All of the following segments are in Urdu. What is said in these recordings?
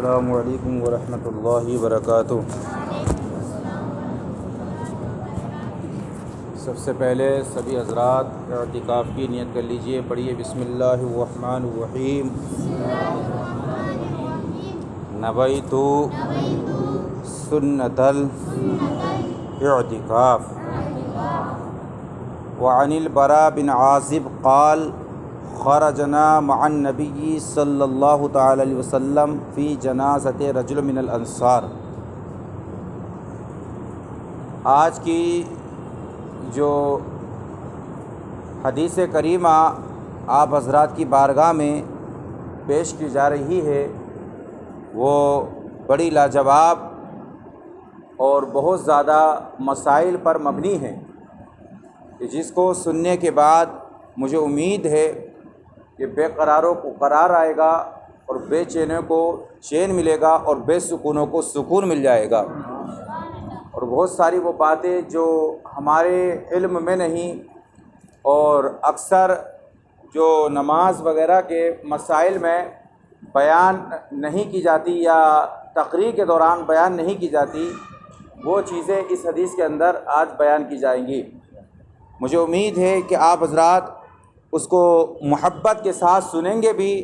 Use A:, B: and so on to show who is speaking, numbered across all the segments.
A: السلام علیکم ورحمۃ اللہ وبرکاتہ۔ سب سے پہلے سبھی حضرات اعتکاف کی نیت کر لیجئے، پڑھیے بسم اللہ الرحمن الرحیم۔ نویت سنت الاعتکاف۔ وعن البراء بن عازب قال خرجنا مع النبی صلی اللہ تعالی علیہ وسلم فی جنازۃ رجل من الانصار۔ آج کی جو حدیث کریمہ آپ حضرات کی بارگاہ میں پیش کی جا رہی ہے وہ بڑی لاجواب اور بہت زیادہ مسائل پر مبنی ہے، جس کو سننے کے بعد مجھے امید ہے کہ بے قراروں کو قرار آئے گا اور بے چینوں کو چین ملے گا اور بے سکونوں کو سکون مل جائے گا، اور بہت ساری وہ باتیں جو ہمارے علم میں نہیں اور اکثر جو نماز وغیرہ کے مسائل میں بیان نہیں کی جاتی یا تقریر کے دوران بیان نہیں کی جاتی، وہ چیزیں اس حدیث کے اندر آج بیان کی جائیں گی۔ مجھے امید ہے کہ آپ حضرات اس کو محبت کے ساتھ سنیں گے بھی،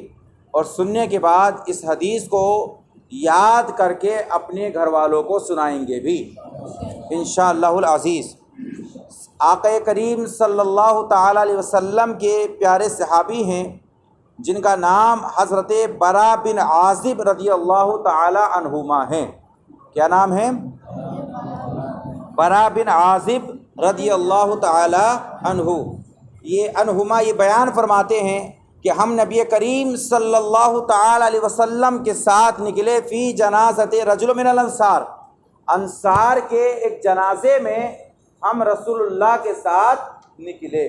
A: اور سننے کے بعد اس حدیث کو یاد کر کے اپنے گھر والوں کو سنائیں گے بھی انشاءاللہ العزیز۔ آقا کریم صلی اللہ تعالی علیہ وسلم کے پیارے صحابی ہیں جن کا نام حضرت براء بن عازب رضی اللہ تعالی عنہما ہیں۔ کیا نام ہے؟ براء بن عازب رضی اللہ تعالی عنہما یہ بیان فرماتے ہیں کہ ہم نبی کریم صلی اللہ تعالی علیہ وسلم کے ساتھ نکلے فی جنازۃ رجل من الانصار، انصار کے ایک جنازے میں ہم رسول اللہ کے ساتھ نکلے،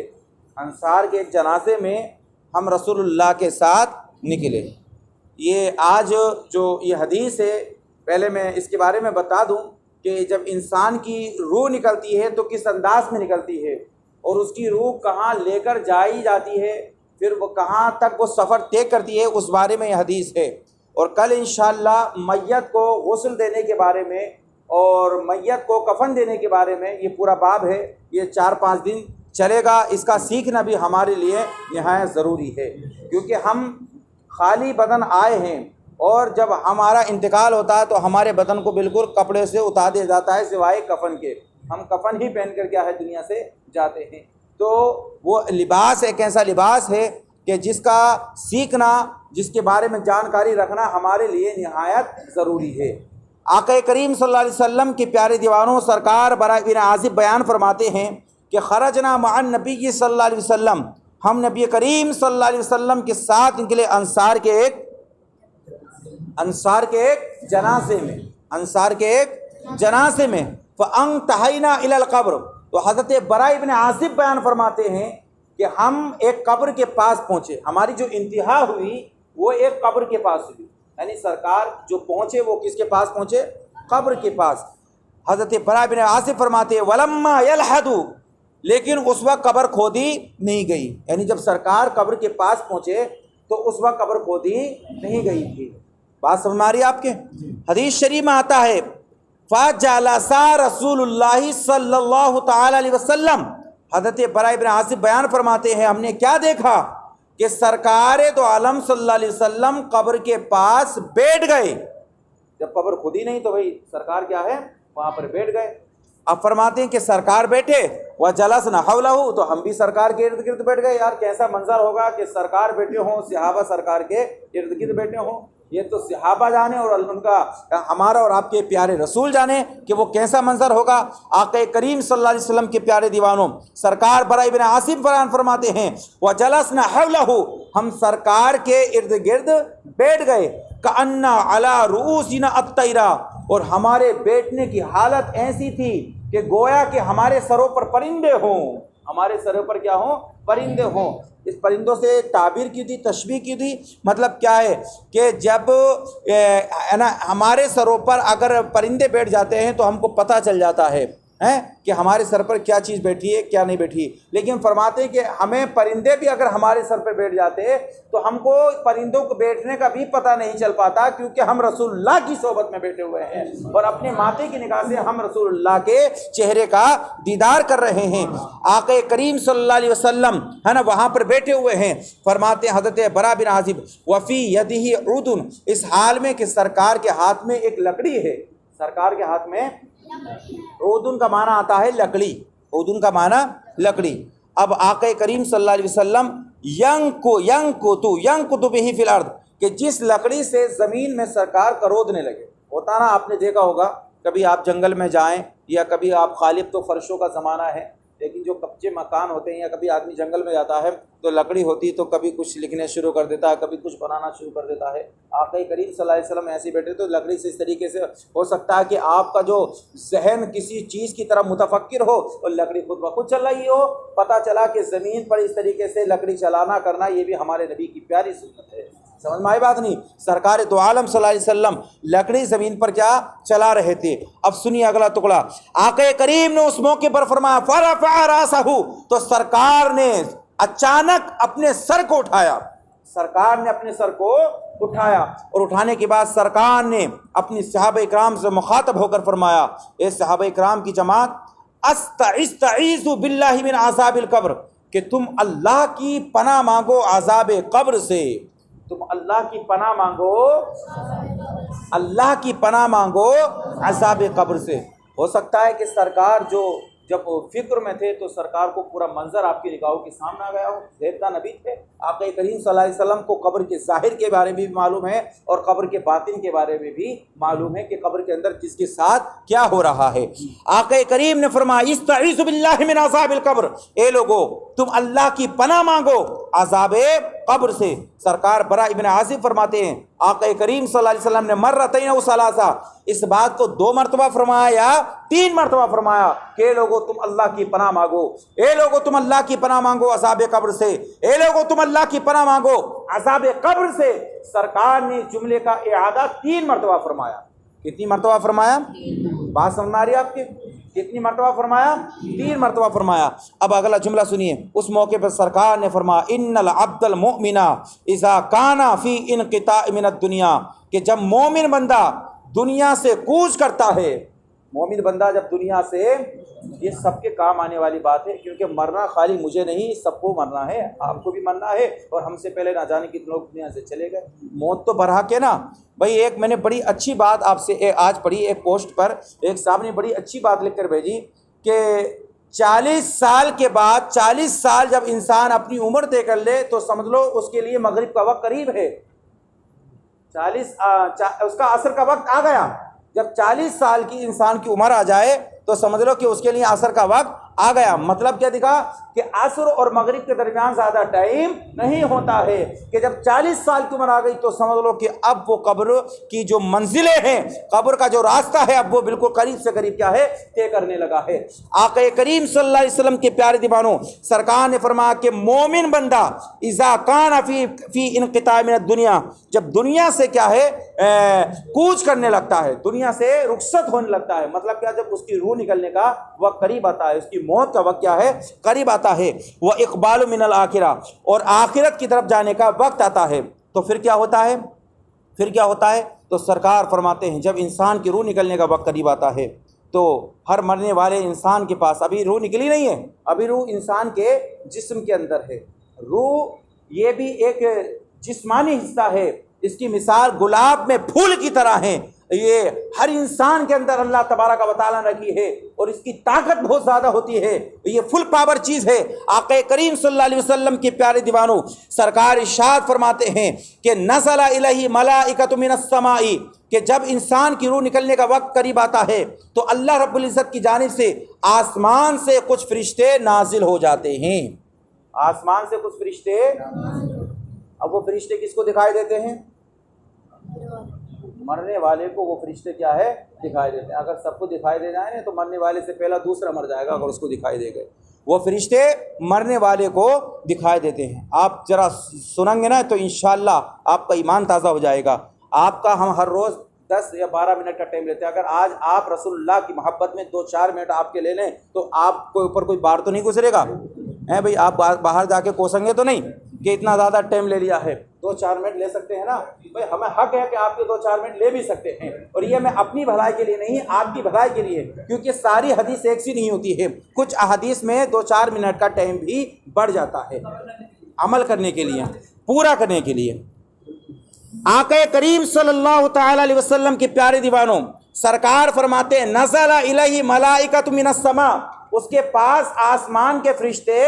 A: انصار کے ایک جنازے میں ہم رسول اللہ کے ساتھ نکلے۔ یہ آج جو یہ حدیث ہے، پہلے میں اس کے بارے میں بتا دوں کہ جب انسان کی روح نکلتی ہے تو کس انداز میں نکلتی ہے، اور اس کی روح کہاں لے کر جائی جاتی ہے، پھر وہ کہاں تک وہ سفر طے کرتی ہے، اس بارے میں یہ حدیث ہے۔ اور کل انشاءاللہ میت کو غسل دینے کے بارے میں اور میت کو کفن دینے کے بارے میں یہ پورا باب ہے، یہ 4-5 دن چلے گا۔ اس کا سیکھنا بھی ہمارے لیے نہایت ضروری ہے، کیونکہ ہم خالی بدن آئے ہیں، اور جب ہمارا انتقال ہوتا ہے تو ہمارے بدن کو بالکل کپڑے سے اتار دیا جاتا ہے سوائے کفن کے، ہم کفن ہی پہن کر کیا ہے دنیا سے جاتے ہیں۔ تو وہ لباس ایک ایسا لباس ہے کہ جس کا سیکھنا، جس کے بارے میں جانکاری رکھنا ہمارے لیے نہایت ضروری ہے۔ آقا کریم صلی اللہ علیہ وسلم کے پیارے دیوانوں سرکار براء بن عازب بیان فرماتے ہیں کہ خرجنا مع النبی صلی اللہ علیہ وسلم، ہم نبی کریم صلی اللہ علیہ وسلم کے ساتھ نکلے انصار کے ایک جنازے میں فانتہینا الی القبر۔ تو حضرت براء بن عازب بیان فرماتے ہیں کہ ہم ایک قبر کے پاس پہنچے، ہماری جو انتہا ہوئی وہ ایک قبر کے پاس ہوئی، یعنی سرکار جو پہنچے وہ کس کے پاس پہنچے؟ قبر کے پاس۔ حضرت براء بن عازب فرماتے ہیں ولما یلحدوا، لیکن اس وقت قبر کھودی نہیں گئی، یعنی جب سرکار قبر کے پاس پہنچے تو اس وقت قبر کھودی نہیں گئی تھی۔ بات سمجھ میں آ رہی ہے آپ کے؟ حدیث شریف میں آتا ہے فَجَلَسَ رسول اللہ صلی اللہ تعالی علیہ وسلم، حضرت براء بن عازب بیان فرماتے ہیں ہم نے کیا دیکھا کہ سرکار دو عالم صلی اللہ علیہ وسلم قبر کے پاس بیٹھ گئے۔ جب قبر خود ہی نہیں تو بھائی سرکار کیا ہے وہاں پر بیٹھ گئے۔ اب فرماتے ہیں کہ سرکار بیٹھے وَجَلَسْنَا حَوْلَهُ، تو ہم بھی سرکار کے ارد گرد بیٹھ گئے۔ یار کیسا منظر ہوگا کہ سرکار بیٹھے ہوں، صحابہ سرکار کے ارد گرد بیٹھے ہوں، یہ تو صحابہ جانے اور ان کا ہمارا اور آپ کے پیارے رسول جانے کہ وہ کیسا منظر ہوگا۔ آقا کریم صلی اللہ علیہ وسلم کے پیارے دیوانوں سرکار براء بن عازب بیان فرماتے ہیں وَجَلَسْنَا حَوْلَهُ، ہم سرکار کے ارد گرد بیٹھ گئے کأن علی رؤوسنا الطیر، اور ہمارے بیٹھنے کی حالت ایسی تھی کہ گویا کہ ہمارے سروں پر پرندے ہوں، ہمارے سروں پر کیا ہوں؟ پرندے ہوں۔ اس پرندوں سے تعبیر کی تھی، تشبیہ کی تھی، مطلب کیا ہے کہ جب ہمارے سروں پر اگر پرندے بیٹھ جاتے ہیں تو ہم کو پتہ چل جاتا ہے ہیں کہ ہمارے سر پر کیا چیز بیٹھی ہے کیا نہیں بیٹھی، لیکن فرماتے ہیں کہ ہمیں پرندے بھی اگر ہمارے سر پہ بیٹھ جاتے تو ہم کو پرندوں کو بیٹھنے کا بھی پتہ نہیں چل پاتا، کیونکہ ہم رسول اللہ کی صحبت میں بیٹھے ہوئے ہیں اور اپنے ماتھے کی نگاہ سے ہم رسول اللہ کے چہرے کا دیدار کر رہے ہیں۔ آقا کریم صلی اللہ علیہ وسلم ہے نا وہاں پر بیٹھے ہوئے ہیں۔ فرماتے ہیں حضرت برا بن عازب وفی یدہ عود، اس حال میں کہ سرکار کے ہاتھ میں ایک لکڑی ہے، سرکار کے ہاتھ میں عودن کا معنی آتا ہے لکڑی، عودن کا معنی لکڑی۔ اب آقا کریم صلی اللہ علیہ وسلم ینکتو بہ فی الارض، کہ جس لکڑی سے زمین میں سرکار کرودنے لگے۔ ہوتا نا آپ نے دیکھا ہوگا کبھی آپ جنگل میں جائیں یا کبھی آپ خالق تو فرشوں کا زمانہ ہے، لیکن جو کچے مکان ہوتے ہیں یا کبھی آدمی جنگل میں جاتا ہے تو لکڑی ہوتی تو کبھی کچھ لکھنے شروع کر دیتا ہے، کبھی کچھ بنانا شروع کر دیتا ہے۔ آقا کریم صلی اللہ علیہ وسلم ایسے بیٹھے تو لکڑی سے اس طریقے سے ہو سکتا ہے کہ آپ کا جو ذہن کسی چیز کی طرف متفکر ہو اور لکڑی خود بخود چل رہی ہو۔ پتہ چلا کہ زمین پر اس طریقے سے لکڑی چلانا کرنا یہ بھی ہمارے نبی کی پیاری سنت ہے۔ سمجھ میں آئی بات نہیں؟ سرکار دو عالم صلی اللہ علیہ وسلم لکڑی زمین پر کیا چلا رہے تھے۔ اب سنیے اگلا ٹکڑا، آقا کریم نے اس موقع پر فرمایا فرفع راسہ، تو سرکار نے اچانک اپنے سر کو اٹھایا، سرکار نے اپنے سر کو اٹھایا، اور اٹھانے کے بعد سرکار نے اپنی صحابہ اکرام سے مخاطب ہو کر فرمایا، اے صحابہ اکرام کی جماعت، استعیذ باللہ من عذاب القبر، کہ تم اللہ کی پناہ مانگو عذاب قبر سے، تم اللہ کی پناہ مانگو، اللہ کی پناہ مانگو عذاب قبر سے۔ ہو سکتا ہے کہ سرکار جب فکر میں تھے تو سرکار کو پورا منظر آپ کی نگاہوں کے سامنے آ گیا ہو، دیکھتا نبی تھے۔ آقا کریم صلی اللہ علیہ وسلم کو قبر کے ظاہر کے بارے میں بھی معلوم ہے اور قبر کے باطن کے بارے میں بھی معلوم ہے کہ قبر کے اندر کس کے ساتھ کیا ہو رہا ہے۔ آقا کریم نے فرمایا استعیذ باللہ من عذاب القبر، اے لوگو تم اللہ کی پناہ مانگو عذاب قبر سے۔ سرکار برا ابن عازب فرماتے ہیں آقا کریم صلی اللہ علیہ وسلم نے مرتین و ثلاثہ، اس بات کو 2 مرتبہ فرمایا یا 3 مرتبہ فرمایا کہ اے لوگو تم اللہ کی پناہ مانگو، اے لوگو تم اللہ کی پناہ مانگو عذاب قبر سے، اے لوگو تم اللہ کی پناہ مانگو عذاب قبر سے۔ سرکار نے جملے کا اعادہ 3 مرتبہ فرمایا۔ کتنی مرتبہ فرمایا؟ بات سمجھ میں آ رہی ہے آپ کی؟ کتنی مرتبہ فرمایا؟ 3 مرتبہ فرمایا۔ اب اگلا جملہ سنیے، اس موقع پر سرکار نے فرمایا ان العبد المؤمن اذا کان فی انقطاع من الدنیا، کہ جب مومن بندہ دنیا سے کوچ کرتا ہے، مومن بندہ جب دنیا سے، یہ سب کے کام آنے والی بات ہے، کیونکہ مرنا خالی مجھے نہیں سب کو مرنا ہے، آپ کو بھی مرنا ہے، اور ہم سے پہلے نہ جانے کتنے لوگ دنیا سے چلے گئے۔ موت تو برحق کے نا بھائی۔ ایک میں نے بڑی اچھی بات آپ سے آج پڑھی، ایک پوسٹ پر ایک صاحب نے بڑی اچھی بات لکھ کر بھیجی کہ 40 سال کے بعد، 40 سال جب انسان اپنی عمر طے کر لے تو سمجھ لو اس کے لیے مغرب کا وقت قریب ہے۔ 40 اس کا عصر کا وقت آ گیا۔ جب 40 سال کی انسان کی عمر آ جائے تو سمجھ لو کہ اس کے لیے عصر کا وقت آ گیا۔ مطلب کیا دکھا کہ عصر اور مغرب کے درمیان زیادہ ٹائم نہیں ہوتا ہے، کہ جب 40 سال کی عمر آ گئی تو سمجھ لو کہ اب وہ قبر کی جو منزلیں ہیں، قبر کا جو راستہ ہے، اب وہ بالکل قریب سے قریب کیا ہے طے کرنے لگا ہے۔ آقا کریم صلی اللہ علیہ وسلم کے پیارے دیوانوں، سرکار نے فرمایا کہ مومن بندہ اذا کان فی انقطاع من الدنیا، جب دنیا سے کیا ہے کوچ کرنے لگتا ہے، دنیا سے رخصت ہونے لگتا ہے، مطلب کیا جب اس کی روح نکلنے کا وقت قریب آتا ہے، اس کی موت کا وقت کیا ہے قریب آتا ہے، وہ اقبال من الآخرہ، اور آخرت کی طرف جانے کا وقت آتا ہے، تو پھر کیا ہوتا ہے؟ پھر کیا ہوتا ہے؟ تو سرکار فرماتے ہیں جب انسان کی روح نکلنے کا وقت قریب آتا ہے تو ہر مرنے والے انسان کے پاس ابھی روح نکلی نہیں ہے، ابھی روح انسان کے جسم کے اندر ہے۔ روح یہ بھی ایک جسمانی حصہ ہے، اس کی مثال گلاب میں پھول کی طرح ہے، یہ ہر انسان کے اندر اللہ تبارک و تعالیٰ نے رکھی ہے اور اس کی طاقت بہت زیادہ ہوتی ہے، یہ فل پاور چیز ہے۔ آقا کریم صلی اللہ علیہ وسلم کے پیارے دیوانوں، سرکار ارشاد فرماتے ہیں کہ نزل الیہ ملائکۃ من السماء، کہ جب انسان کی روح نکلنے کا وقت قریب آتا ہے تو اللہ رب العزت کی جانب سے آسمان سے کچھ فرشتے نازل ہو جاتے ہیں، آسمان سے کچھ فرشتے۔ اب وہ فرشتے کس کو دکھائی دیتے ہیں؟ مرنے والے کو وہ فرشتے کیا ہے دکھائی دیتے ہیں۔ اگر سب کو دکھائی دے جائیں تو مرنے والے سے پہلا دوسرا مر جائے گا اگر اس کو دکھائی دے گئے۔ وہ فرشتے مرنے والے کو دکھائی دیتے ہیں۔ آپ ذرا سنیں گے نا تو انشاءاللہ آپ کا ایمان تازہ ہو جائے گا۔ آپ کا ہم ہر روز 10 یا 12 منٹ کا ٹائم لیتے ہیں. اگر آج آپ رسول اللہ کی محبت میں 2-4 منٹ آپ کے لے لیں تو آپ کے اوپر کوئی بار تو نہیں گزرے گا بھائی. آپ باہر جا کے کوسیں گے تو نہیں کہ اتنا زیادہ ٹائم لے لیا ہے. 2-4 منٹ لے سکتے ہیں نا بھائی. ہمیں حق ہے کہ آپ کے 2-4 منٹ لے بھی سکتے ہیں. اور یہ میں اپنی بھلائی کے لیے نہیں، آپ کی بھلائی کے لیے، کیونکہ ساری حدیث ایک سی نہیں ہوتی ہے. کچھ احادیث میں 2-4 منٹ کا ٹائم بھی بڑھ جاتا ہے عمل کرنے کے لیے، پورا کرنے کے لیے. آقا کریم صلی اللہ تعالی علیہ وسلم کے پیارے دیوانوں، سرکار فرماتے ہیں نزل الیہ ملائکۃ من السماء، اس کے پاس آسمان کے فرشتے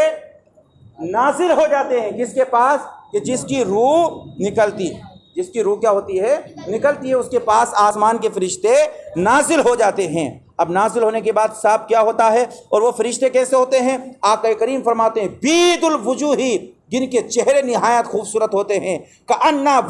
A: نازل ہو جاتے ہیں. کس کے پاس؟ کہ جس کی روح نکلتی ہے، جس کی روح کیا ہوتی ہے؟ نکلتی ہے. اس کے پاس آسمان کے فرشتے نازل ہو جاتے ہیں. اب نازل ہونے کے بعد صاحب کیا ہوتا ہے؟ اور وہ فرشتے کیسے ہوتے ہیں؟ آقا کریم فرماتے ہیں بید الوجوہ، جن کے چہرے نہایت خوبصورت ہوتے ہیں. کأنّا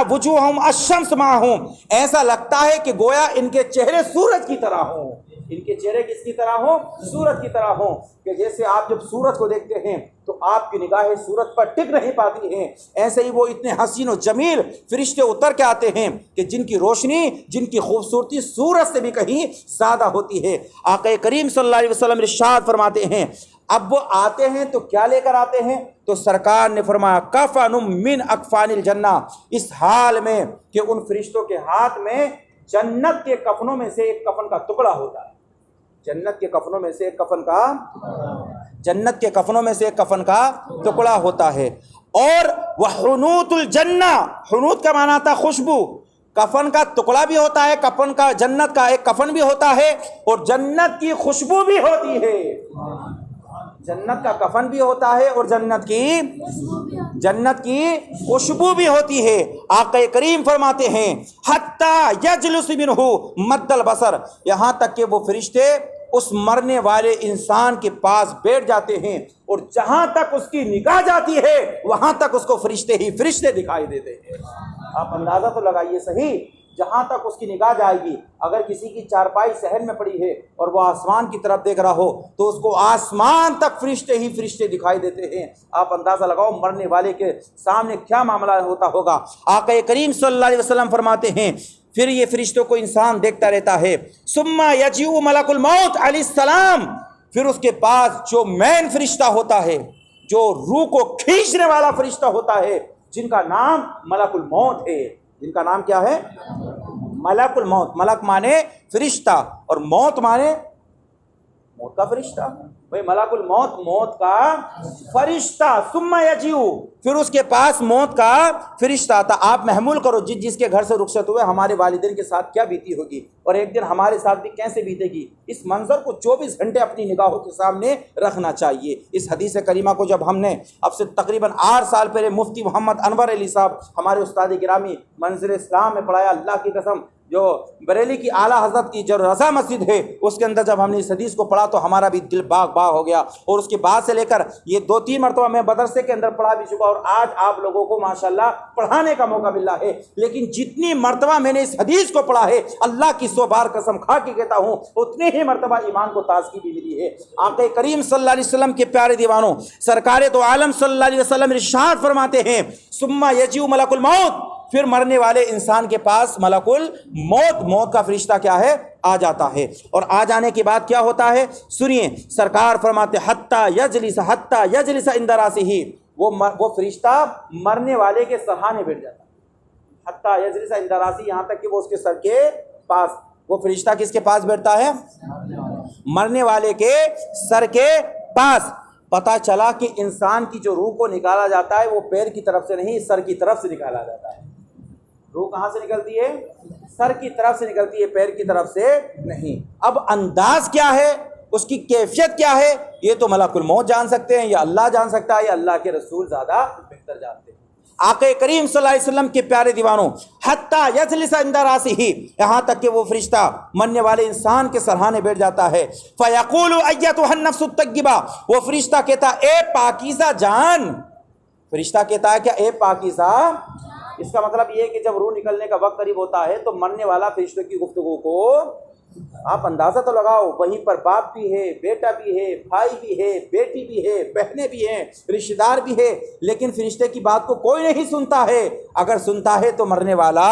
A: وجوہہم الشمس معہم، ایسا لگتا ہے کہ گویا ان کے چہرے سورج کی طرح ہوں. ان کے چہرے کس کی طرح ہوں؟ سورج کی طرح ہوں. کہ جیسے آپ جب سورج کو دیکھتے ہیں تو آپ کی نگاہیں سورج پر ٹک نہیں پاتی ہیں، ایسے ہی وہ اتنے حسین و جمیل فرشتے اتر کے آتے ہیں کہ جن کی روشنی، جن کی خوبصورتی سورج سے بھی کہیں زیادہ ہوتی ہے. آقا کریم صلی اللہ علیہ وسلم ارشاد فرماتے ہیں اب وہ آتے ہیں تو کیا لے کر آتے ہیں؟ تو سرکار نے فرمایا کفن من اکفان الجنہ، اس حال میں کہ ان فرشتوں کے ہاتھ میں جنت کے کفنوں میں سے ایک کفن کا ٹکڑا ہوتا ہے. جنت کے کفنوں میں سے ایک کفن کا جنت کے کفنوں میں سے ایک کفن کا ٹکڑا ہوتا ہے. اور وحنوت الجنہ، حنوت کا معنی تھا خوشبو. کفن کا ٹکڑا بھی ہوتا ہے، کفن کا، جنت کا ایک کفن بھی ہوتا ہے، اور جنت کی خوشبو بھی ہوتی ہے. جنت کا کفن بھی ہوتا ہے اور جنت کی خوشبو بھی ہوتی ہے. آقا کریم فرماتے ہیں حتی یجلس منہ مد البصر، یہاں تک کہ وہ فرشتے اس مرنے والے انسان کے پاس بیٹھ جاتے ہیں اور جہاں تک اس کی نگاہ جاتی ہے وہاں تک اس کو فرشتے ہی فرشتے دکھائی دیتے ہیں. آپ اندازہ تو لگائیے صحیح، جہاں تک اس کی نگاہ جائے گی. اگر کسی کی چارپائی صحن میں پڑی ہے اور وہ آسمان کی طرف دیکھ رہا ہو تو اس کو آسمان تک فرشتے ہی فرشتے دکھائی دیتے ہیں. آپ اندازہ لگاؤ مرنے والے کے سامنے کیا معاملہ ہوتا ہوگا. آقا کریم صلی اللہ علیہ وسلم فرماتے ہیں پھر یہ فرشتوں کو انسان دیکھتا رہتا ہے. ثم یجیء ملک الموت علیہ السلام، پھر اس کے پاس جو مین فرشتہ ہوتا ہے، جو روح کو کھینچنے والا فرشتہ ہوتا ہے، جن کا نام ملک الموت ہے. جن کا نام کیا ہے؟ ملک الموت. ملک مانے فرشتہ اور موت مانے موت کا فرشتہ. بھئی ملک الموت موت کا فرشتہ. ثم یجیء، پھر اس کے پاس موت کا فرشتہ آتا. آپ محمول کرو جس کے گھر سے رخصت ہوئے ہمارے والدین کے ساتھ کیا بیتی ہوگی، اور ایک دن ہمارے ساتھ بھی کیسے بیتے گی. اس منظر کو 24 گھنٹے اپنی نگاہوں کے سامنے رکھنا چاہیے. اس حدیث کریمہ کو جب ہم نے اب سے تقریباً 8 سال پہلے مفتی محمد انور علی صاحب ہمارے استاد گرامی منظر اسلام میں پڑھایا، اللہ کی قسم جو بریلی کی اعلیٰ حضرت کی جو رضا مسجد ہے اس کے اندر جب ہم نے اس حدیث کو پڑھا تو ہمارا بھی دل باغ باغ ہو گیا. اور اس کے بعد سے لے کر یہ 2-3 مرتبہ میں مدرسے کے اندر پڑھا بھی چکا اور آج آپ لوگوں کو ماشاءاللہ پڑھانے کا موقع ملا ہے. لیکن جتنی مرتبہ میں نے اس حدیث کو پڑھا ہے اللہ کی 100 بار قسم کھا کے کہتا ہوں اتنے ہی مرتبہ ایمان کو تازگی بھی ملی ہے. آقا کریم صلی اللہ علیہ وسلم کے پیارے دیوانوں، سرکار دو عالم صلی اللہ علیہ وسلم ارشاد فرماتے ہیں ثم یجیء ملک الموت، پھر مرنے والے انسان کے پاس ملک الموت، موت کا فرشتہ کیا ہے؟ آ جاتا ہے. اور آ جانے کے بعد کیا ہوتا ہے سنیے. سرکار فرماتے حتی یجلس عند راسہ، وہ فرشتہ مرنے والے کے سرہانے بیٹھ جاتا ہے. حتی یجلس عند راسہ، یہاں تک کہ وہ اس کے سر کے پاس. وہ فرشتہ کس کے پاس بیٹھتا ہے؟ مرنے والے کے سر کے پاس. پتہ چلا کہ انسان کی جو روح کو نکالا جاتا ہے وہ پیر کی طرف سے نہیں سر کی طرف سے نکالا جاتا ہے. روح کہاں سے نکلتی ہے؟ سر کی طرف سے نکلتی ہے، پیر کی طرف سے نہیں. اب انداز کیا ہے، اس کی کیفیت کیا ہے، یہ تو ملک الموت جان سکتے ہیں، یا اللہ جان سکتا ہے، یا اللہ کے رسول زیادہ بہتر جانتے ہیں. آقا کریم صلی اللہ علیہ وسلم کے پیارے دیوانوں حتی یجلس عند راسہ، یہاں تک کہ وہ فرشتہ مرنے والے انسان کے سرہانے بیٹھ جاتا ہے. فیقول ایتھا النفس الطیبہ، وہ فرشتہ کہتا اے پاکیزہ جان. فرشتہ کہتا ہے کیا؟ اے پاکیزہ. اس کا مطلب یہ ہے کہ جب روح نکلنے کا وقت قریب ہوتا ہے تو مرنے والا فرشتوں کی گفتگو کو آپ اندازہ تو لگاؤ. وہیں پر باپ بھی ہے، بیٹا بھی ہے، بھائی بھی ہے، بیٹی بھی ہے، بہنیں بھی ہیں، رشتہ دار بھی ہے، لیکن فرشتے کی بات کو کوئی نہیں سنتا ہے. اگر سنتا ہے تو مرنے والا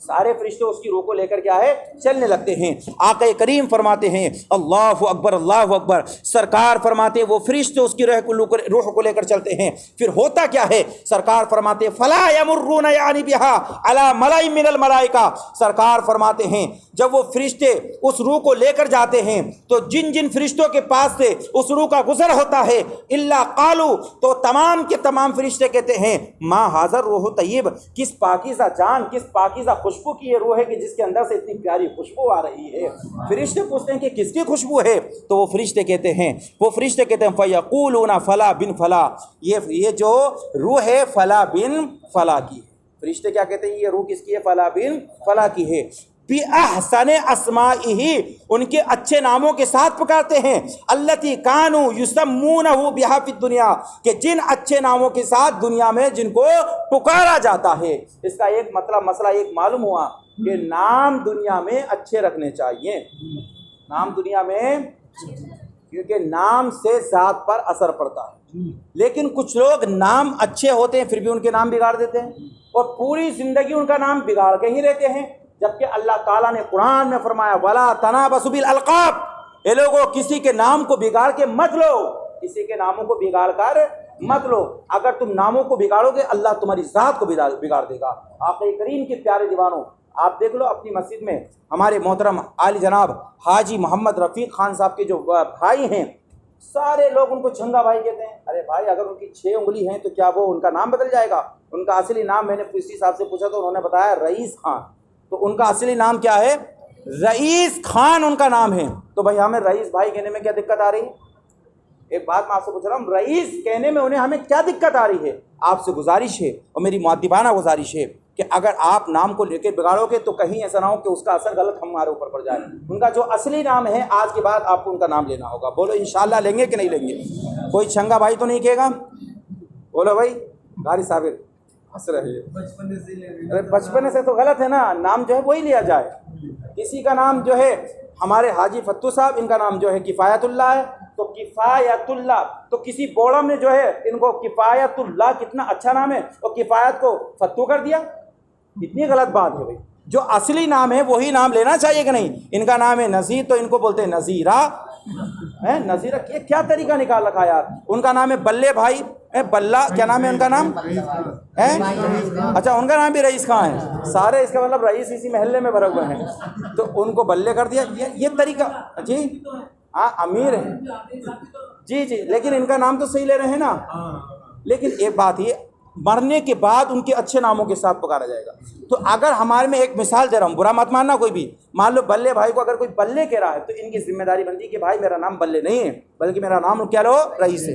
A: سارے فرشتے اس کی روح کو لے کر کیا ہے چلنے لگتے ہیں۔ آقا کریم فرماتے ہیں اللہ اکبر اللہ اکبر، سرکار فرماتے ہیں وہ فرشتے اس کی روح کو لے کر چلتے ہیں۔ پھر ہوتا کیا ہے؟ سرکار فرماتے ہیں فلا یمرون یعنی بہا علی ملائ من الملائکہ، سرکار فرماتے ہیں جب وہ فرشتے اس روح کو لے کر جاتے ہیں تو جن جن فرشتوں کے پاس سے اس روح کا گزر ہوتا ہے الا قالو، تو تمام کے تمام فرشتے کہتے ہیں ما حاضر روح طیب، کس پاکیزہ جان، کس پاکیزہ خوشبو کی یہ روح ہے کہ جس کے اندر سے اتنی پیاری خوشبو آ رہی ہے۔ فرشتے پوچھتے ہیں کہ کس کی خوشبو ہے؟ تو وہ فرشتے کہتے ہیں فیقولون فلا بن فلا، یہ جو روح ہے فلا بن فلا کی ہے۔ فرشتے کیا کہتے ہیں؟ یہ روح کس کی ہے؟ فلا بن فلا کی ہے۔ بِأَحْسَنِ أَسْمَائِهِ، ان کے اچھے ناموں کے ساتھ پکارتے ہیں، الَّتِي كَانُوا يُسَمُّونَهُ بِهَا فِي الدُّنْيَا، کہ جن اچھے ناموں کے ساتھ دنیا میں جن کو پکارا جاتا ہے۔ اس کا ایک مسئلہ ایک معلوم ہوا کہ نام دنیا میں اچھے رکھنے چاہیے، نام دنیا میں، کیونکہ نام سے ذات پر اثر پڑتا ہے۔ لیکن کچھ لوگ نام اچھے ہوتے ہیں پھر بھی ان کے نام بگاڑ دیتے ہیں اور پوری زندگی ان کا نام بگاڑ کے ہی رہتے ہیں، جبکہ اللہ تعالیٰ نے قرآن میں فرمایا وَلَا تَنَابَزُوا بِالْأَلْقَابِ، اے لوگوں کسی کے نام کو بگاڑ کے مت لو، کسی کے ناموں کو بگاڑ کر مت لو، اگر تم ناموں کو بگاڑو گے اللہ تمہاری ذات کو بگاڑ دے گا۔ آقا کریم کے پیارے دیوانوں، آپ دیکھ لو اپنی مسجد میں ہمارے محترم عالی جناب حاجی محمد رفیق خان صاحب کے جو بھائی ہیں، سارے لوگ ان کو چھنگا بھائی کہتے ہیں۔ ارے بھائی اگر ان کی 6 انگلی ہیں تو کیا وہ ان کا نام بدل جائے گا؟ ان کا اصلی نام میں نے پولیس صاحب سے پوچھا تو انہوں نے بتایا رئیس خان، تو ان کا اصلی نام کیا ہے؟ رئیس خان ان کا نام ہے۔ تو بھائی ہمیں رئیس بھائی کہنے میں کیا دقت آ رہی ہے؟ ایک بات میں آپ سے پوچھ رہا ہوں، رئیس کہنے میں انہیں ہمیں کیا دقت آ رہی ہے؟ آپ سے گزارش ہے اور میری مؤدبانہ گزارش ہے کہ اگر آپ نام کو لے کے بگاڑو گے تو کہیں ایسا نہ ہو کہ اس کا اثر غلط ہمارے اوپر پڑ جائے۔ ان کا جو اصلی نام ہے آج کے بعد آپ کو ان کا نام لینا ہوگا۔ بولو انشاءاللہ لیں گے کہ نہیں لیں گے؟ کوئی چھنگا بھائی تو نہیں کہے گا؟ بولو بھائی، غاری صابر ہنس رہے ہیں۔ ارے بچپنے سے تو غلط ہے نا، نام جو ہے وہی لیا جائے۔ کسی کا نام جو ہے ہمارے حاجی فتو صاحب، ان کا نام جو ہے کفایت اللہ ہے، تو کفایت اللہ، تو کسی بوڑا میں جو ہے ان کو کفایت اللہ، کتنا اچھا نام ہے، اور کفایت کو فتو کر دیا، کتنی غلط بات ہے بھائی۔ جو اصلی نام ہے وہی نام لینا چاہیے کہ نہیں؟ ان کا نام ہے نذیر تو ان کو بولتے ہیں نذیرہ، نذیرہ، یہ کیا طریقہ نکال رکھا یار۔ ان کا نام ہے بلے بھائی، بلہ، کیا نام ہے ان کا نام ہے؟ اچھا ان کا نام بھی رئیس خان ہے، سارے اس کا مطلب رئیس اسی محلے میں بھرے ہوئے ہیں، تو ان کو بلے کر دیا۔ یہ طریقہ جی ہاں امیر ہے جی جی، لیکن ان کا نام تو صحیح لے رہے ہیں نا۔ لیکن ایک بات یہ، مرنے کے بعد ان کے اچھے ناموں کے ساتھ پکارا جائے گا۔ تو اگر ہمارے میں ایک مثال دے رہا ہوں، برا مت ماننا کوئی بھی، مان لو بلے بھائی کو اگر کوئی بلے کہہ رہا ہے تو ان کی ذمہ داری بنتی ہے کہ بھائی میرا نام بلے نہیں ہے بلکہ میرا نام کیا لو رئیس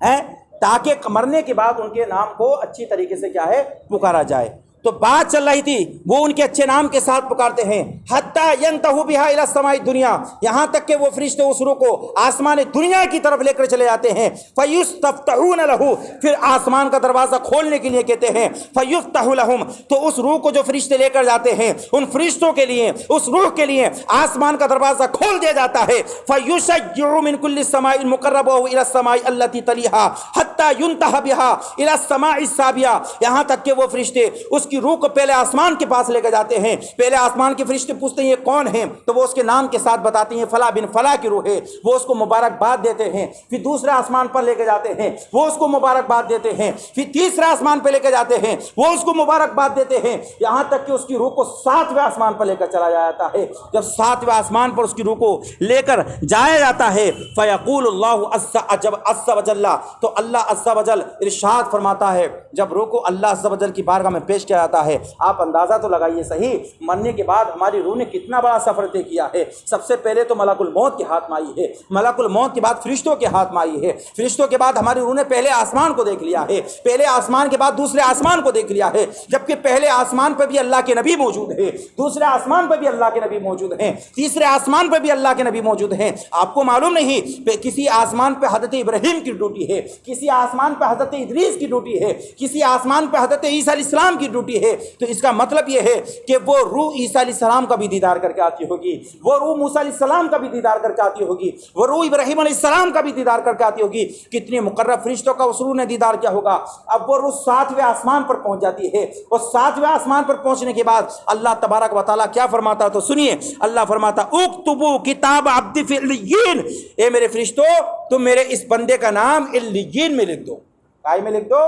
A: ہے، تاکہ مرنے کے بعد ان کے نام کو اچھی طریقے سے کیا ہے پکارا جائے۔ تو بات چل رہی تھی وہ ان کے اچھے نام کے ساتھ پکارتے ہیں، حتی ینتہو بہا الی السماء الدنیا، یہاں تک کہ وہ فرشتے اس روح کو آسمان دنیا کی طرف لے کر چلے جاتے ہیں۔ فیستفتحون لہ، پھر آسمان کا دروازہ کھولنے کے لیے کہتے ہیں، فیفتح لہم، تو اس روح کو جو فرشتے لے کر جاتے ہیں ان فرشتوں کے لیے، اس روح کے لیے آسمان کا دروازہ کھول دیا جاتا ہے۔ فیشجع من کل السماء المقربہ الی السماء التي تلیہا حتی ینتہی بہا الی السماء السابعہ، یہاں تک کہ وہ فرشتے اس کی روح کو پہلے آسمان کے پاس لے کے جاتے ہیں۔ پہلے آسمان کے فرشتے پوچھتے ہیں یہ کون ہیں، تو وہ اس کے نام کے ساتھ بتاتے ہیں فلاں بن فلاں کی روح ہے، وہ اس کو مبارکباد دیتے ہیں۔ پھر دوسرے آسمان پر لے کے جاتے ہیں، وہ اس کو مبارکباد دیتے ہیں۔ پھر تیسرے آسمان پہ لے کے جاتے ہیں، وہ اس کو مبارکباد دیتے ہیں، یہاں تک کہ اس کی روح کو 7ویں آسمان پر لے کر چلا جاتا ہے۔ جب 7ویں آسمان پر اس کی روح کو لے کر جایا جاتا ہے، فیقول اللہ عز وجل، تو اللہ عز وجل ارشاد فرماتا ہے، جب روح کو اللہ عز وجل کی بارگاہ میں پیش کیا جاتا ہے، آپ اندازہ تو لگائیے صحیح، مرنے کے بعد ہماری روح نے کتنا بڑا سفر طے کیا ہے۔ سب سے پہلے تو ملک الموت کے ہاتھ میں آئی ہے، ملک الموت کے بعد فرشتوں کے ہاتھ میں آئی ہے، فرشتوں کے بعد ہماری روح نے پہلے آسمان کو دیکھ لیا ہے، پہلے آسمان کے بعد دوسرے آسمان کو دیکھ لیا ہے، جبکہ پہلے آسمان پہ بھی اللہ کے نبی موجود ہے، دوسرے آسمان پہ بھی اللہ کے نبی موجود ہیں، تیسرے آسمان پہ بھی اللہ کے نبی موجود ہیں۔ آپ کو معلوم نہیں کسی آسمان پہ حضرت ابراہیم کی ڈیوٹی ہے، کسی آسمان پہ حضرت ادریس کی ڈیوٹی ہے، کسی آسمان پہ حضرت عیسیٰ علیہ السلام کی ڈیوٹی ٹوٹی ہے تو اس کا مطلب یہ ہے کہ وہ روح عیسیٰ علیہ السلام کا بھی دیدار کر کے آتی ہوگی، وہ روح موسیٰ علیہ السلام کا بھی دیدار کر کے آتی ہوگی، وہ روح ابراہیم علیہ السلام کا بھی دیدار کر کے آتی ہوگی۔ کتنے مقرب فرشتوں کا اس روح نے دیدار کیا ہوگا۔ اب وہ روح 7ویں آسمان پر پہنچ جاتی ہے، اور 7ویں آسمان پر پہنچنے کے بعد اللہ تبارک و تعالیٰ کیا فرماتا تو سنیے، اللہ فرماتا اکتبوا کتاب عبدی فی علیین، اے میرے فرشتوں تم میرے اس بندے کا نام علیین میں لکھ دو۔ کائے میں لکھ دو؟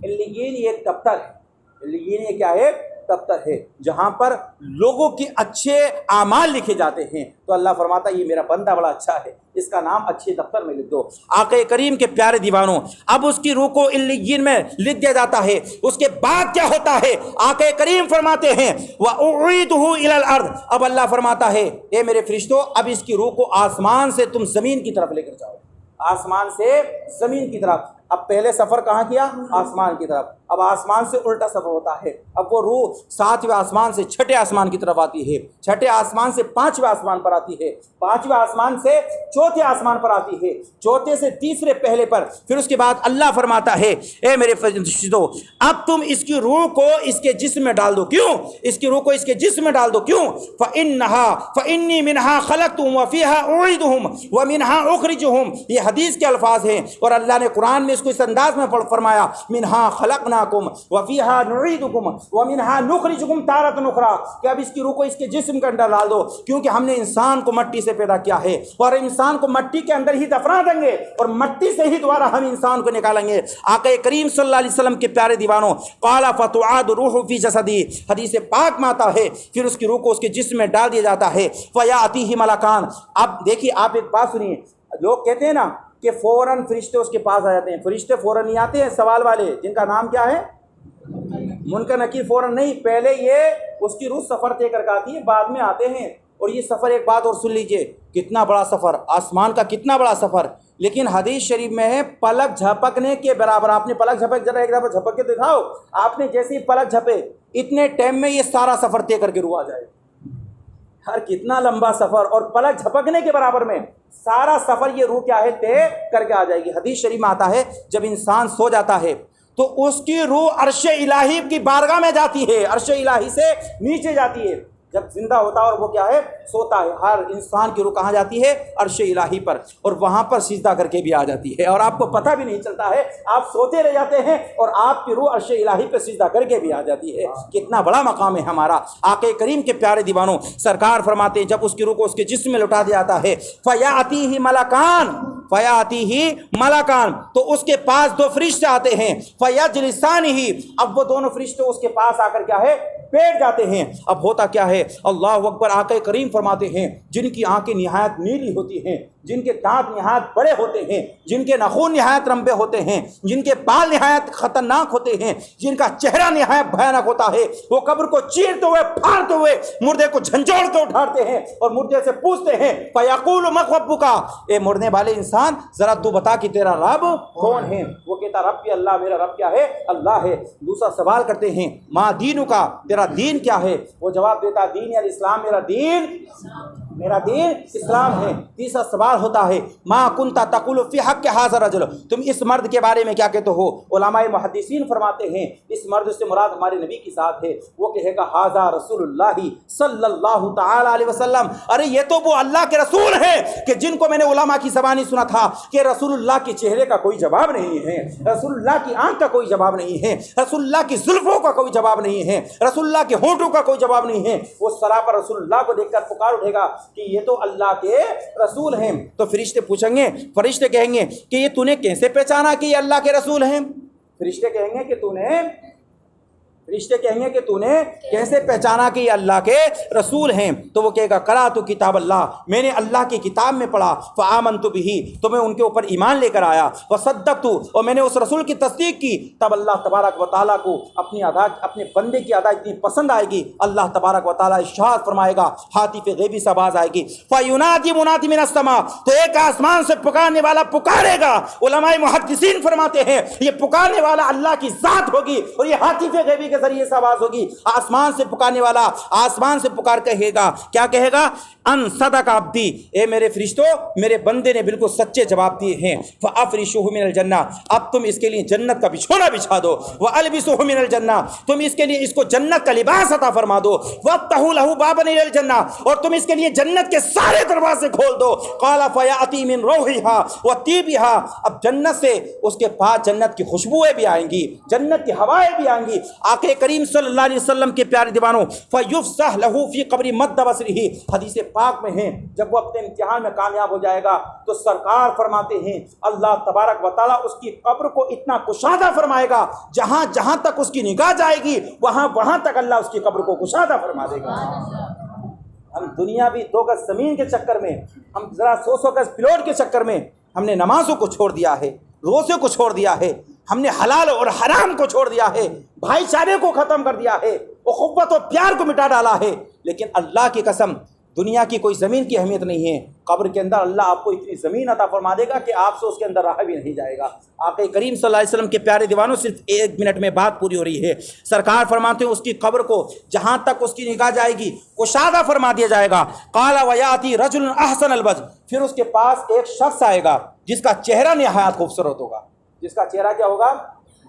A: علیین یہ ایک دفتر ہے، علیین یہ کیا ہے؟ دفتر ہے جہاں پر لوگوں کے اچھے اعمال لکھے جاتے ہیں۔ تو اللہ فرماتا یہ میرا بندہ بڑا اچھا ہے، اس کا نام اچھے دفتر میں لکھ دو۔ آقا کریم کے پیارے دیوانوں، اب اس کی روح کو علیین میں لکھ دیا جاتا ہے۔ اس کے بعد کیا ہوتا ہے؟ آقا کریم فرماتے ہیں وَأُعِيدُهُ إِلَى الْأَرْضِ، اب اللہ فرماتا ہے اے میرے فرشتوں اب اس کی روح کو آسمان سے تم زمین کی طرف لے کر جاؤ، آسمان سے زمین کی طرف۔ اب پہلے سفر کہاں کیا؟ آسمان کی طرف، اب آسمان سے الٹا سفر ہوتا ہے۔ اب وہ روح 7ویں آسمان سے 6ٹھے آسمان کی طرف آتی ہے، 6ٹھے آسمان سے 5ویں آسمان پر آتی ہے، 5ویں آسمان سے 4تھے آسمان پر آتی ہے، 4تھے سے 3رے پہلے پر۔ پھر اس کے بعد اللہ فرماتا ہے اے میرے فرشتوں اب تم اس کی روح کو اس کے جسم میں ڈال دو۔ کیوں؟ اس کی روح کو اس کے جسم میں ڈال دو، کیوں؟ فَإِنِّي مِنْهَا خَلَقْتُهُمْ وَفِيهَا أُعِيدُهُمْ وَمِنْهَا أُخْرِجُهُمْ، یہ حدیث کے الفاظ ہیں، اور اللہ نے قرآن میں اس کو اس انداز میں فرمایا منہا خلقناکم وفیہا نعیدکم ومنہا نخرجکم تارۃ اخری، کہ اب اس کی روح کو اس کے جسم کے اندر ڈال دو، کیونکہ ہم نے انسان کو مٹی سے پیدا کیا ہے اور انسان کو مٹی کے اندر ہی دفنا دیں گے اور مٹی سے ہی دوبارہ ہم انسان کو نکالیں گے۔ آقا کریم صلی اللہ علیہ وسلم کے پیارے دیوانوں، قال فتعاد روح فی جسدی، حدیث پاک میں آتا ہے پھر اس کی روح کو اس کے جسم میں ڈال دیا جاتا ہے۔ فیاتیہ ملکان، اب دیکھیے آپ ایک بات سنیے، لوگ کہتے ہیں نا کہ فوراً فرشتے اس کے پاس آ جاتے ہیں، فرشتے فوراً نہیں آتے ہیں، سوال والے جن کا نام کیا ہے منکر نکیر، فوراً نہیں، پہلے یہ اس کی روح سفر طے کر کے آتی ہے، بعد میں آتے ہیں۔ اور یہ سفر ایک بات اور سن لیجئے، کتنا بڑا سفر، آسمان کا کتنا بڑا سفر، لیکن حدیث شریف میں ہے پلک جھپکنے کے برابر۔ آپ نے پلک جھپک ذرا ایک دفعہ جھپک کے دکھاؤ، آپ نے جیسے ہی پلک جھپے اتنے ٹائم میں یہ سارا سفر طے کر کے روح آ جائے۔ ہر کتنا لمبا سفر، اور پلک جھپکنے کے برابر میں سارا سفر یہ روح کیا ہے طے کر کے آ جائے گی۔ حدیث شریف میں آتا ہے جب انسان سو جاتا ہے تو اس کی روح عرش الہی کی بارگاہ میں جاتی ہے، عرش الہی سے نیچے جاتی ہے۔ جب زندہ ہوتا ہے اور وہ کیا ہے سوتا ہے، ہر انسان کی روح کہاں جاتی ہے؟ عرش الہی پر، اور وہاں پر سجدہ کر کے بھی آ جاتی ہے، اور آپ کو پتہ بھی نہیں چلتا ہے، آپ سوتے رہ جاتے ہیں اور آپ کی روح عرش الہی پہ سجدہ کر کے بھی آ جاتی ہے۔ کتنا بڑا مقام ہے ہمارا۔ آقا کریم کے پیارے دیوانوں، سرکار فرماتے ہیں جب اس کی روح کو اس کے جسم میں لوٹا دیا جاتا ہے فیاتیہ ملکان، فیاتیہ ملکان، تو اس کے پاس 2 فرشتے آتے ہیں، فیجلسانہ، اب وہ دونوں فرشتے اس کے پاس آ کر کیا ہے بیٹھ جاتے ہیں۔ اب ہوتا کیا ہے؟ اللہ اکبر، آقا کریم فرماتے ہیں جن کی آنکھیں نہایت نیلی ہوتی ہیں، جن کے دانت نہایت بڑے ہوتے ہیں، جن کے ناخن نہایت لمبے ہوتے ہیں، جن کے بال نہایت خطرناک ہوتے ہیں، جن کا چہرہ نہایت بھیانک ہوتا ہے، وہ قبر کو چیرتے ہوئے پھاڑتے ہوئے مردے کو جھنجھوڑ کے اٹھاتے ہیں اور مردے سے پوچھتے ہیں فیقول من ربک، اے مرنے والے انسان ذرا تو بتا کہ تیرا رب کون ہے؟ وہ کہتا ربی اللہ، میرا رب کیا ہے؟ اللہ ہے۔ دوسرا سوال کرتے ہیں ما دینک، تیرا دین کیا ہے؟ وہ جواب دیتا دین الاسلام، میرا دین اسلام ہے۔ تیسرا سوال ہوتا ہے ما کنت تقول فی حق ھذا الرجل، تم اس مرد کے بارے میں کیا کہتے ہو؟ علماء محدثین فرماتے ہیں اس مرد سے مراد ہمارے نبی کی ذات ہے، وہ کہے گا ھذا رسول اللہ صلی اللہ تعالی علیہ وسلم، ارے یہ تو وہ اللہ کے رسول ہیں کہ جن کو میں نے علماء کی زبانی سنا تھا کہ رسول اللہ کے چہرے کا کوئی جواب نہیں ہے، رسول اللہ کی آنکھ کا کوئی جواب نہیں ہے، رسول اللہ کی زلفوں کا کوئی جواب نہیں ہے، رسول اللہ کے ہونٹوں کا کوئی جواب نہیں ہے۔ وہ سراپر رسول اللہ کو دیکھ کر پکار اٹھے گا کہ یہ تو اللہ کے رسول ہیں۔ تو فرشتے پوچھیں گے، فرشتے کہیں گے کہ یہ تو نے کیسے پہچانا کہ یہ اللہ کے رسول ہیں؟ فرشتے کہیں گے کہ تو نے کیسے پہچانا کہ یہ اللہ کے رسول ہیں؟ تو وہ کہے گا قرأت کتاب اللہ، میں نے اللہ کی کتاب میں پڑھا، فآمنت بہ، تو میں ان کے اوپر ایمان لے کر آیا، وصدقت، اور میں نے اس رسول کی تصدیق کی۔ تب اللہ تبارک و تعالیٰ کو اپنے بندے کی ادا اتنی پسند آئے گی، اللہ تبارک و تعالیٰ ارشاد فرمائے گا، ہاتف غیبی سے آواز آئے گی، فینادی منادی من السماء، تو ایک آسمان سے پکارنے والا پکارے گا۔ علماء محدثین فرماتے ہیں یہ پکارنے والا اللہ کی ذات ہوگی، اور یہ ہاتف غیبی کے ذریعے سے آواز ہوگی، آسمان سے پکارنے والا آسمان سے پکار کہے گا، کیا کہے گا؟ ان صدق عبدی، اے میرے فرشتوں میرے بندے نے بالکل سچے جواب دیے ہیں، فافرشوہ من الجنہ، اب تم اس کے لیے جنت کا بچھونا بچھا دو، والبسوہ من الجنہ، تم اس کے لیے اس کو جنت کا لباس عطا فرما دو، وافتحوا لہ بابا الی الجنہ، اور تم اس کے لیے جنت کے سارے دروازے کھول دو، قال فیاتی من روحہا وطیبہا، اب جنت سے اس کے پاس جنت کی خوشبوئیں بھی آئیں گی، جنت کی ہوائیں بھی آئیں گی۔ آقا کریم صلی اللہ علیہ وسلم کے پیارے دیوانوں، فیفسح لہ فی قبر مد بصرہ، حدیث پاک میں ہیں جب وہ اپنے امتحان میں کامیاب ہو جائے گا تو سرکار فرماتے ہیں اللہ تبارک و تعالیٰ اس کی قبر کو اتنا کشادہ فرمائے گا، جہاں جہاں تک اس کی نگاہ جائے گی وہاں وہاں تک اللہ اس کی قبر کو کشادہ فرما دے گا۔ ہم دنیاوی 2 گز زمین کے چکر میں، ہم ذرا 100 گز پلاٹ کے چکر میں ہم نے نمازوں کو چھوڑ دیا ہے، روزے کو چھوڑ دیا ہے، ہم نے حلال اور حرام کو چھوڑ دیا ہے، بھائی چارے کو ختم کر دیا ہے، اخوت و پیار کو مٹا ڈالا ہے، لیکن اللہ کی قسم دنیا کی کوئی زمین کی اہمیت نہیں ہے، قبر کے اندر اللہ آپ کو اتنی زمین عطا فرما دے گا کہ آپ سے اس کے اندر رہا بھی نہیں جائے گا۔ آقا کریم صلی اللہ علیہ وسلم کے پیارے دیوانوں، صرف 1 منٹ میں بات پوری ہو رہی ہے۔ سرکار فرماتے ہیں اس کی قبر کو جہاں تک اس کی نگاہ جائے گی کشادہ فرما دیا جائے گا۔ قال ویاتی رجل احسن الوجه، پھر اس کے پاس ایک شخص آئے گا جس کا چہرہ نہایت خوبصورت ہوگا، جس کا چہرہ کیا ہوگا؟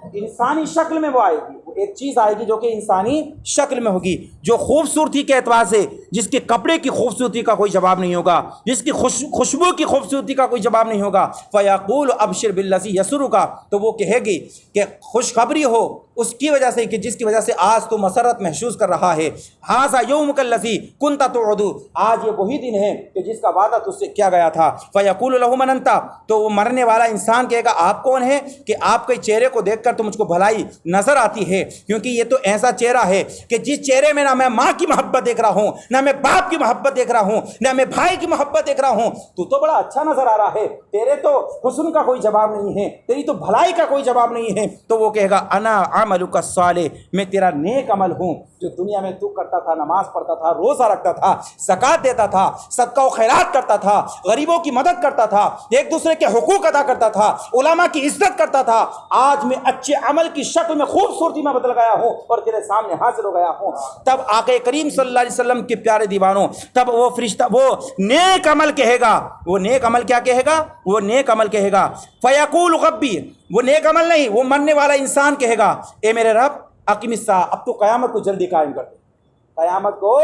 A: انسانی شکل میں وہ آئے گی، وہ ایک چیز آئے گی جو کہ انسانی شکل میں ہوگی، جو خوبصورتی کے اعتبار سے جس کے کپڑے کی خوبصورتی کا کوئی جواب نہیں ہوگا، جس کی خوشبو کی خوبصورتی کا کوئی جواب نہیں ہوگا۔ فیقول ابشر بالذی یسرک، تو وہ کہے گی کہ خوشخبری ہو اس کی وجہ سے کہ جس کی وجہ سے آج تو مسرت محسوس کر رہا ہے۔ ھذا یومک الذی کنت تعد، آج یہ وہی دن ہے کہ جس کا وعدہ تجھ سے کیا گیا تھا۔ فیقول لہ من انت، تو وہ مرنے والا انسان کہے گا آپ کون ہیں کہ آپ کے چہرے کو دیکھ کر تو مجھ کو بھلائی نظر آتی ہے، کیونکہ یہ تو ایسا چہرہ ہے کہ جس چہرے میں نہ میں ماں کی محبت دیکھ رہا ہوں، نہ میں باپ کی محبت دیکھ رہا ہوں، نہ میں بھائی کی محبت دیکھ رہا ہوں، تو بڑا اچھا نظر آ رہا ہے، تیرے تو حسن کا کوئی جواب نہیں ہے، تیری تو بھلائی کا کوئی جواب نہیں ہے۔ تو وہ کہے گا انا عملک الصالح، میں تیرا نیک عمل ہوں جو دنیا میں تو کرتا تھا، نماز پڑھتا تھا، روزہ رکھتا تھا، زکوٰۃ دیتا تھا، صدقہ و خیرات کرتا تھا، غریبوں کی مدد کرتا تھا، ایک دوسرے کے حقوق ادا کرتا تھا، علماء کی عزت کرتا تھا، آج میں اچھے عمل کی شکل میں خوبصورتی میں بدل گیا ہوں اور تیرے سامنے حاضر ہو گیا ہوں۔ تب آقا کریم صلی اللہ علیہ وسلم کے پیارے دیوانوں، تب وہ فرشتہ وہ نیک عمل کہے گا، وہ نیک عمل کیا کہے گا؟ وہ نیک عمل کہے گا فیقول ربی، وہ نیک عمل نہیں، وہ مرنے والا انسان کہے گا اے میرے رب اقیم الساعہ، اب تو قیامت کو جلدی قائم کر دے، قیامت کو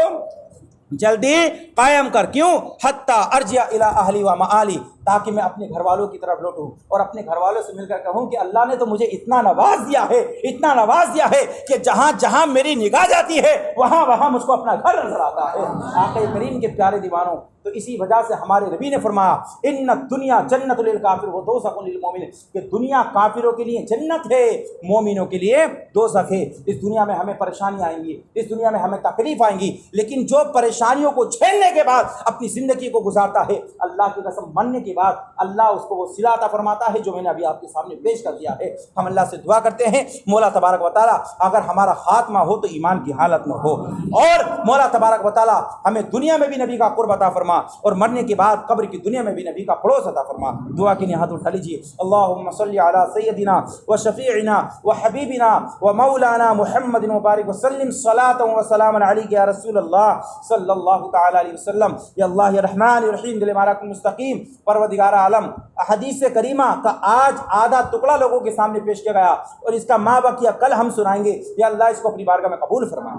A: جلدی قائم کر، کیوں؟ حتی ارجع الی اہلی و معالی، تاکہ میں اپنے گھر والوں کی طرف لوٹوں اور اپنے گھر والوں سے مل کر کہوں کہ اللہ نے تو مجھے اتنا نواز دیا ہے، اتنا نواز دیا ہے کہ جہاں جہاں میری نگاہ جاتی ہے وہاں وہاں مجھ کو اپنا گھر نظر آتا ہے۔ آقا کریم کے پیارے دیوانوں، تو اسی وجہ سے ہمارے نبی نے فرمایا ان الدنیا جنت للکافر و دوزخ للمؤمن، کہ دنیا کافروں کے لیے جنت ہے، مومنوں کے لیے دوزخ ہے۔ اس دنیا میں ہمیں پریشانیاں آئیں گی، اس دنیا میں ہمیں تکلیف آئیں گی، لیکن جو پریشانیوں کو جھیلنے کے بعد اپنی زندگی کو گزارتا ہے، اللہ کی قسم مننے کے بعد اللہ اس کو وہ صلہ عطا فرماتا ہے جو میں نے ابھی آپ کے سامنے پیش کر دیا ہے۔ ہم اللہ سے دعا کرتے ہیں مولا تبارک و تعالیٰ اگر ہمارا خاتمہ ہو تو ایمان کی حالت میں ہو، اور مولا تبارک و تعالیٰ ہمیں دنیا میں بھی نبی کا قرب عطا فرما اور مرنے کے بعد قبر کی دنیا میں بھی نبی کا پڑوس عطا فرما۔ دعا کے لیے ہاتھ اٹھا لیجیے۔ اللہم صلی علی سیدنا و شفیعنا و حبیبنا و مولانا محمد مبارک وسلم صلاۃ و سلام علیک یا رسول اللہ صلی اللہ تعالی علیہ وسلم۔ یا اللہ یا رحمان یا رحیم دل مارک مستقیم پروردگار عالم، حدیث کریمہ کا آج آدھا ٹکڑا لوگوں کے سامنے پیش کیا گیا اور اس کا ما بقیہ کل ہم سنائیں گے۔ یا اللہ اس کو اپنی بارگاہ میں قبول فرما۔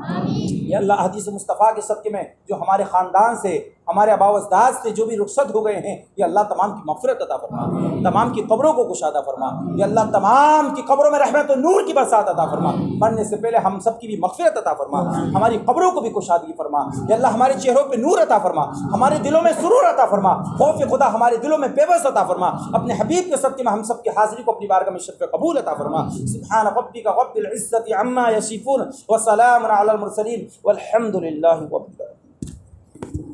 A: یا اللہ حدیث مصطفیٰ کے صدقے میں جو ہمارے خاندان سے، ہمارے آباء و اجداد سے جو بھی رخصت ہو گئے ہیں، یا اللہ تمام کی مغفرت عطا فرما، تمام کی قبروں کو کشادہ فرما، یا اللہ تمام کی قبروں میں رحمت و نور کی برسات عطا فرما، مرنے سے پہلے ہم سب کی بھی مغفرت عطا فرما، ہماری قبروں کو بھی کشادگی فرما، یا اللہ ہمارے چہروں پہ نور عطا فرما، ہمارے دلوں میں سرور عطا فرما، خوف خدا ہمارے دلوں میں بے بس عطا فرما، اپنے حبیب کے صدقے میں ہم سب کی حاضری کو اپنی بارگاہ میں شرف قبول عطا فرما۔ سبحان ربک رب العزة عما یصفون وسلام علی المرسلین والحمد للہ رب العالمین۔